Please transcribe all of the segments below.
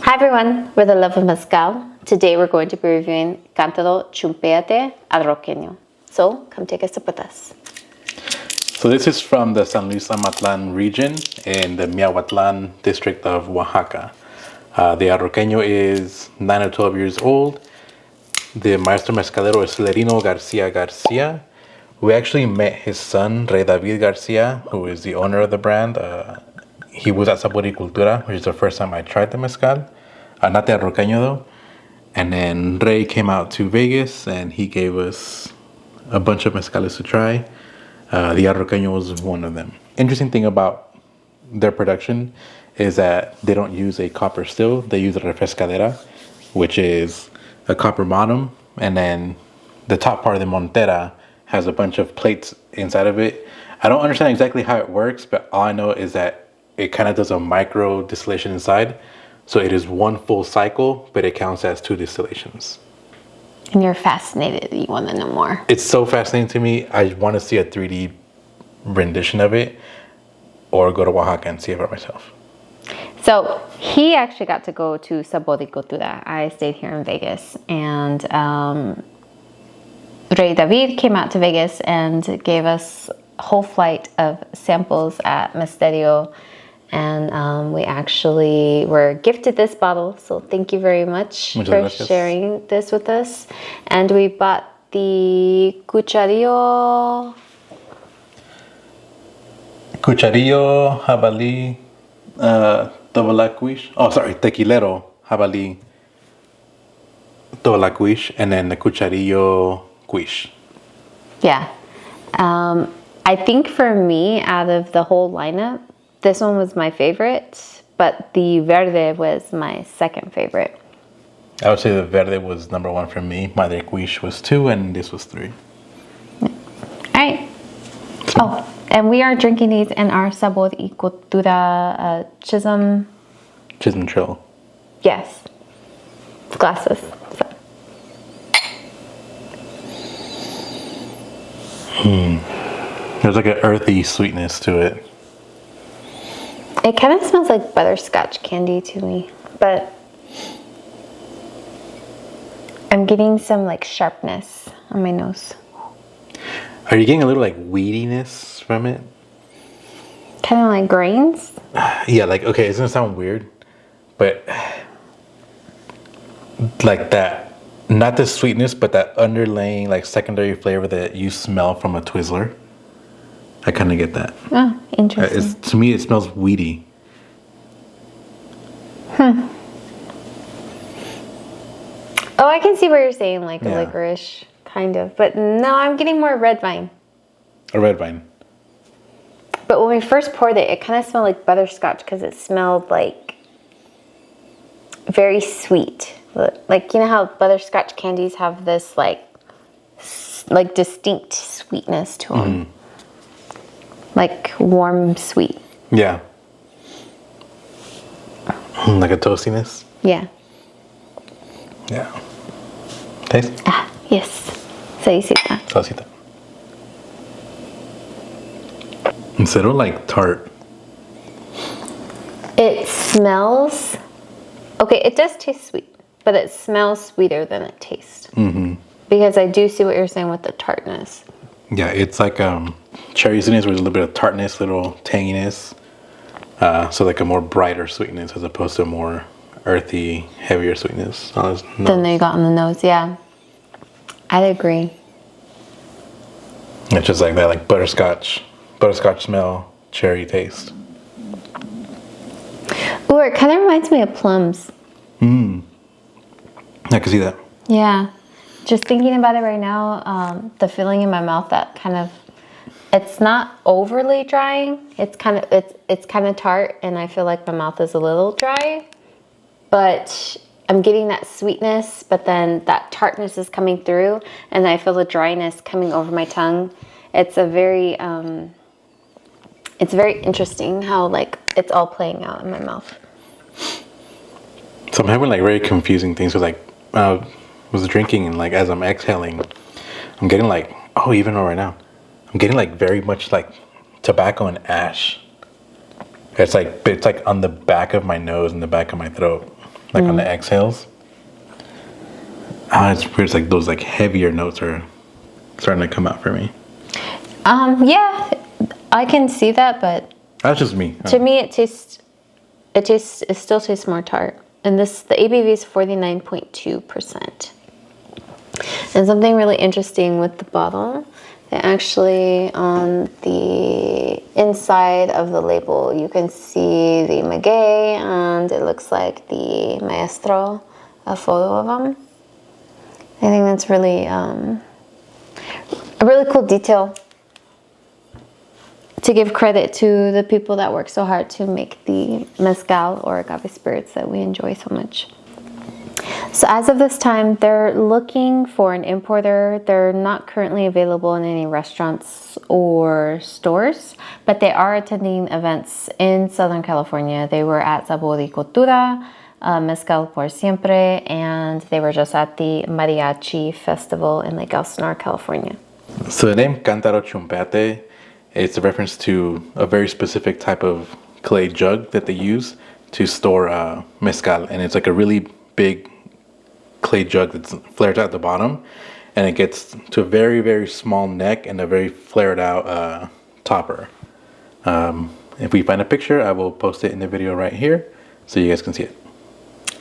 Hi everyone, we're the love of Mezcal. Today we're going to be reviewing Cantaro Chumpeate Arroqueño. So come take a sip with us. So this is from the San Luis Amatlan region in the Miahuatlan district of Oaxaca. The Arroqueño is 9 or 12 years old. The maestro mezcalero is Celerino Garcia. We actually met his son, Rey David Garcia, who is the owner of the brand. He was at Saboricultura, which is the first time I tried the mezcal. Not the Arroqueño though. And then Rey came out to Vegas and he gave us a bunch of mezcales to try. The Arroqueño was one of them. Interesting thing about their production is that they don't use a copper still. They use a refrescadera, which is a copper bottom. And then the top part of the montera has a bunch of plates inside of it. I don't understand exactly how it works, but all I know is that it kind of does a micro distillation inside. So it is one full cycle, but it counts as 2 distillations. And you're fascinated, you want to know more. It's so fascinating to me. I want to see a 3D rendition of it or go to Oaxaca and see it for myself. So he actually got to go to Saboricultura. I stayed here in Vegas and Rey David came out to Vegas and gave us a whole flight of samples at Misterio. And we actually were gifted this bottle, so thank you very much for sharing this with us. And we bought the Cucharillo Jabalí Doblacuish. Oh, sorry, Tequilero Jabalí Doblacuish, and then the Cucharillo Quiche. Yeah. I think for me, out of the whole lineup, this one was my favorite, but the Verde was my second favorite. I would say the Verde was number 1 for me. My Quiche was 2, and this was 3. All right. So. Oh, and we are drinking these in our Saboricultura Chisholm Trail. Yes. Glasses. So. There's like an earthy sweetness to it. It kind of smells like butterscotch candy to me, but I'm getting some like sharpness on my nose. Are you getting a little like weediness from it? Kind of like grains? Yeah, like, okay, it's gonna sound weird, but like that, not the sweetness, but that underlying like secondary flavor that you smell from a Twizzler. I kind of get that. Oh, interesting. To me, it smells weedy. Oh, I can see what you're saying, like a licorice, kind of. But no, I'm getting more red vine. A red vine. But when we first poured it, it kind of smelled like butterscotch because it smelled like very sweet. Like, you know how butterscotch candies have this like distinct sweetness to them? Like warm sweet. Yeah. Like a toastiness? Yeah. Yeah. Taste? Ah, yes. Salicita. Salsita. Instead of like tart. It smells... Okay, it does taste sweet, but it smells sweeter than it tastes. Because I do see what you're saying with the tartness. Yeah, it's like cherry sweetness with a little bit of tartness, little tanginess. So like a more brighter sweetness as opposed to a more earthy, heavier sweetness. Than they got on the nose, yeah. I'd agree. It's just like that, like butterscotch smell, cherry taste. Ooh, it kind of reminds me of plums. I can see that. Yeah. Just thinking about it right now, the feeling in my mouth that kind of, it's not overly drying. It's kind of tart, and I feel like my mouth is a little dry, but I'm getting that sweetness, but then that tartness is coming through, and I feel the dryness coming over my tongue. It's a very, it's very interesting how like it's all playing out in my mouth. So I'm having like very confusing things with like, was drinking and like as I'm exhaling, I'm getting like, oh, even right now, I'm getting like very much like tobacco and ash. It's like on the back of my nose and the back of my throat. like on the exhales. It's weird. It's like those like heavier notes are starting to come out for me. Yeah, I can see that, but That's just me. to me, it still tastes more tart. And the ABV is 49.2%. And something really interesting with the bottle, it actually on the inside of the label, you can see the maguey, and it looks like the maestro, a photo of them. I think that's really a really cool detail to give credit to the people that work so hard to make the mezcal or agave spirits that we enjoy so much. So as of this time, they're looking for an importer. They're not currently available in any restaurants or stores, but they are attending events in Southern California. They were at Sabor y Cultura, Mezcal por Siempre, and they were just at the Mariachi Festival in Lake Elsinore, California. So the name Cantaro Chumpeate, it's a reference to a very specific type of clay jug that they use to store mezcal, and it's like a really big clay jug that's flared out at the bottom, and it gets to a very, very small neck and a very flared out topper. If we find a picture, I will post it in the video right here so you guys can see it.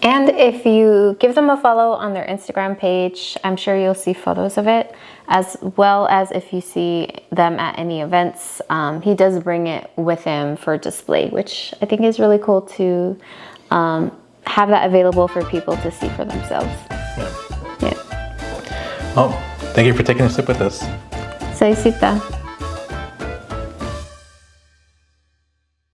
And if you give them a follow on their Instagram page, I'm sure you'll see photos of it, as well as if you see them at any events. He does bring it with him for display, which I think is really cool to have that available for people to see for themselves. Yeah. Oh, thank you for taking a sip with us. Salicita.